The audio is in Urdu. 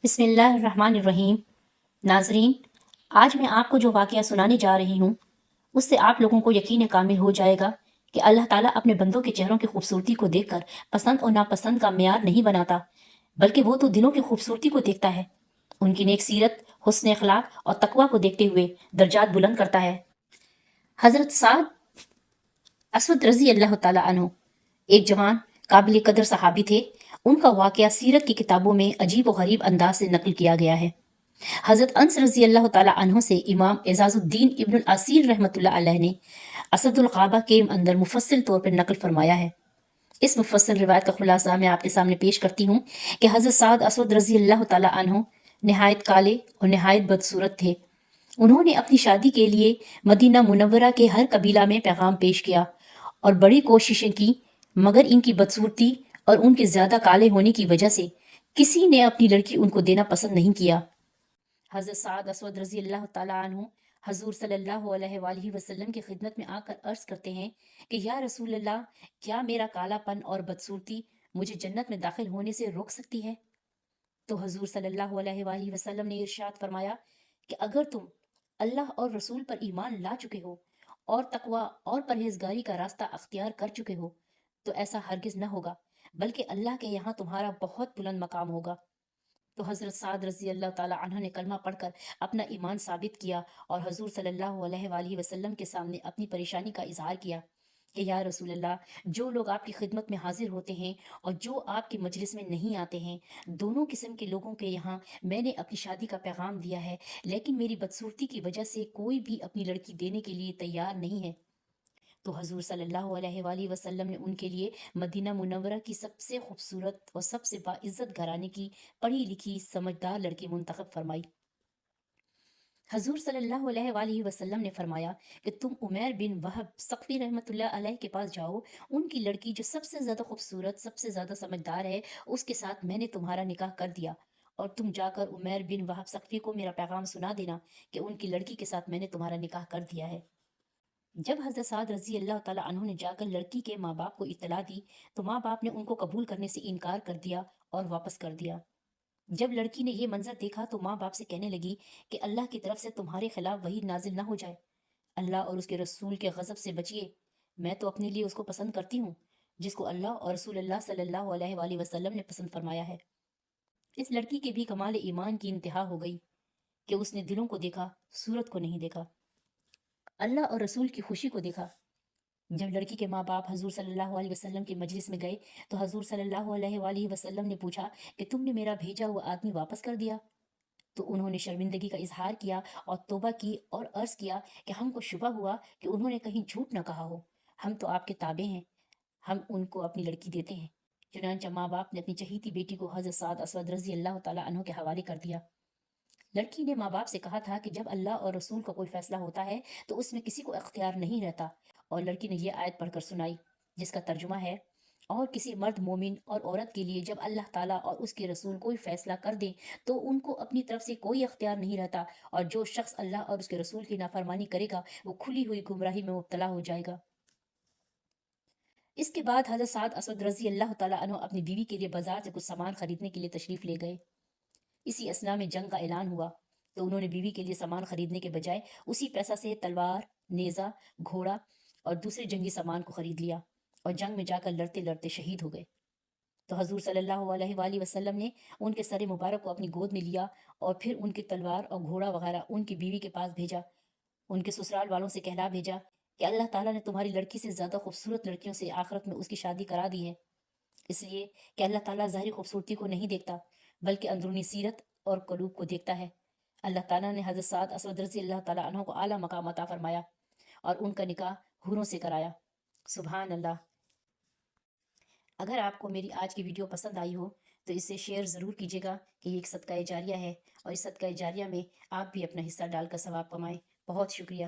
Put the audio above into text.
بسم اللہ الرحمن الرحیم۔ ناظرین، آج میں آپ کو جو واقعہ سنانے جا رہی ہوں اس سے آپ لوگوں کو یقین کامل ہو جائے گا کہ اللہ تعالیٰ اپنے بندوں کے چہروں کی خوبصورتی کو دیکھ کر پسند اور ناپسند کا معیار نہیں بناتا، بلکہ وہ تو دلوں کی خوبصورتی کو دیکھتا ہے، ان کی نیک سیرت، حسن اخلاق اور تقوی کو دیکھتے ہوئے درجات بلند کرتا ہے۔ حضرت سعد اسود رضی اللہ تعالیٰ عنہ ایک جوان قابل قدر صحابی تھے۔ ان کا واقعہ سیرت کی کتابوں میں عجیب و غریب انداز سے نقل کیا گیا ہے۔ حضرت انس رضی اللہ تعالیٰ عنہ سے امام اعزاز الدین ابن الاسیر رحمۃ اللہ علیہ نے اسد الغابہ کے اندر مفصل طور پر نقل فرمایا ہے۔ اس مفصل روایت کا خلاصہ میں آپ کے سامنے پیش کرتی ہوں کہ حضرت سعد اسود رضی اللہ تعالیٰ عنہ نہایت کالے اور نہایت بدصورت تھے۔ انہوں نے اپنی شادی کے لیے مدینہ منورہ کے ہر قبیلہ میں پیغام پیش کیا اور بڑی کوششیں کی، مگر ان کی بدصورتی اور ان کے زیادہ کالے ہونے کی وجہ سے کسی نے اپنی لڑکی ان کو دینا پسند نہیں کیا۔ حضرت سعد اسود رضی اللہ تعالیٰ عنہ حضور صلی اللہ علیہ وآلہ وسلم کی خدمت میں آ کر عرض کرتے ہیں کہ یا رسول اللہ، کیا میرا کالا پن اور بدصورتی مجھے جنت میں داخل ہونے سے روک سکتی ہے؟ تو حضور صلی اللہ علیہ وآلہ وسلم نے ارشاد فرمایا کہ اگر تم اللہ اور رسول پر ایمان لا چکے ہو اور تقوی اور پرہیزگاری کا راستہ اختیار کر چکے ہو تو ایسا ہرگز نہ ہوگا، بلکہ اللہ کے یہاں تمہارا بہت بلند مقام ہوگا۔ تو حضرت سعد رضی اللہ تعالیٰ عنہ نے کلمہ پڑھ کر اپنا ایمان ثابت کیا اور حضور صلی اللہ علیہ وآلہ وسلم کے سامنے اپنی پریشانی کا اظہار کیا کہ یا رسول اللہ، جو لوگ آپ کی خدمت میں حاضر ہوتے ہیں اور جو آپ کی مجلس میں نہیں آتے ہیں، دونوں قسم کے لوگوں کے یہاں میں نے اپنی شادی کا پیغام دیا ہے، لیکن میری بدصورتی کی وجہ سے کوئی بھی اپنی لڑکی دینے کے لیے تیار نہیں ہے۔ تو حضور صلی اللہ علیہ وآلہ وسلم نے ان کے لیے مدینہ منورہ کی سب سے خوبصورت اور سب سے باعزت گھرانے کی پڑھی لکھی سمجھدار لڑکی منتخب فرمائی۔ حضور صلی اللہ علیہ وآلہ وسلم نے فرمایا کہ تم عمیر بن وہب ثقفی رحمۃ اللہ علیہ کے پاس جاؤ، ان کی لڑکی جو سب سے زیادہ خوبصورت، سب سے زیادہ سمجھدار ہے، اس کے ساتھ میں نے تمہارا نکاح کر دیا، اور تم جا کر عمیر بن وہب ثقفی کو میرا پیغام سنا دینا کہ ان کی لڑکی کے ساتھ میں نے تمہارا نکاح کر دیا ہے۔ جب حضرت سعد رضی اللہ تعالیٰ عنہ نے جا کر لڑکی کے ماں باپ کو اطلاع دی تو ماں باپ نے ان کو قبول کرنے سے انکار کر دیا اور واپس کر دیا۔ جب لڑکی نے یہ منظر دیکھا تو ماں باپ سے کہنے لگی کہ اللہ کی طرف سے تمہارے خلاف وحی نازل نہ ہو جائے، اللہ اور اس کے رسول کے غضب سے بچیے، میں تو اپنے لیے اس کو پسند کرتی ہوں جس کو اللہ اور رسول اللہ صلی اللہ علیہ وآلہ وسلم نے پسند فرمایا ہے۔ اس لڑکی کے بھی کمال ایمان کی انتہا ہو گئی کہ اس نے دلوں کو دیکھا، صورت کو نہیں دیکھا، اللہ اور رسول کی خوشی کو دیکھا۔ جب لڑکی کے ماں باپ حضور صلی اللہ علیہ وسلم کی مجلس میں گئے تو حضور صلی اللہ علیہ وآلہ وسلم نے پوچھا کہ تم نے میرا بھیجا ہوا آدمی واپس کر دیا؟ تو انہوں نے شرمندگی کا اظہار کیا اور توبہ کی اور عرض کیا کہ ہم کو شبہ ہوا کہ انہوں نے کہیں جھوٹ نہ کہا ہو، ہم تو آپ کے تابع ہیں، ہم ان کو اپنی لڑکی دیتے ہیں۔ چنانچہ ماں باپ نے اپنی چہیتی بیٹی کو حضرت سعد اسود رضی اللہ تعالیٰ عنہ کے حوالے کر دیا۔ لڑکی نے ماں باپ سے کہا تھا کہ جب اللہ اور رسول کا کوئی فیصلہ ہوتا ہے تو اس میں کسی کو اختیار نہیں رہتا، اور لڑکی نے یہ آیت پڑھ کر سنائی جس کا ترجمہ ہے، اور کسی مرد مومن اور عورت کے لیے جب اللہ تعالیٰ اور اس کے رسول کوئی فیصلہ کر دیں تو ان کو اپنی طرف سے کوئی اختیار نہیں رہتا، اور جو شخص اللہ اور اس کے رسول کی نافرمانی کرے گا وہ کھلی ہوئی گمراہی میں مبتلا ہو جائے گا۔ اس کے بعد حضرت سعد اسود رضی اللہ تعالیٰ عنہ اپنی بیوی کے لیے بازار سے کچھ سامان خریدنے کے لیے تشریف لے گئے۔ اسی اسنا میں جنگ کا اعلان ہوا تو انہوں نے بیوی کے لیے سامان خریدنے کے بجائے اسی پیسہ سے تلوار، نیزہ، گھوڑا اور دوسرے جنگی سامان کو خرید لیا اور جنگ میں جا کر لڑتے لڑتے شہید ہو گئے۔ تو حضور صلی اللہ علیہ وآلہ وسلم نے ان کے سر مبارک کو اپنی گود میں لیا اور پھر ان کی تلوار اور گھوڑا وغیرہ ان کی بیوی کے پاس بھیجا، ان کے سسرال والوں سے کہلا بھیجا کہ اللہ تعالیٰ نے تمہاری لڑکی سے زیادہ خوبصورت لڑکیوں سے آخرت میں اس کی شادی کرا دی ہے، اس لیے کہ اللہ تعالیٰ ظاہری خوبصورتی کو نہیں دیکھتا بلکہ اندرونی سیرت اور قلوب کو دیکھتا ہے۔ اللہ تعالیٰ نے حضرت سعد اسود رضی اللہ تعالیٰ عنہ کو اعلیٰ مقام عطا فرمایا اور ان کا نکاح حوروں سے کرایا۔ سبحان اللہ۔ اگر آپ کو میری آج کی ویڈیو پسند آئی ہو تو اسے شیئر ضرور کیجیے گا کہ یہ ایک صدقہ جاریہ ہے، اور اس صدقہ جاریہ میں آپ بھی اپنا حصہ ڈال کر ثواب کمائیں۔ بہت شکریہ۔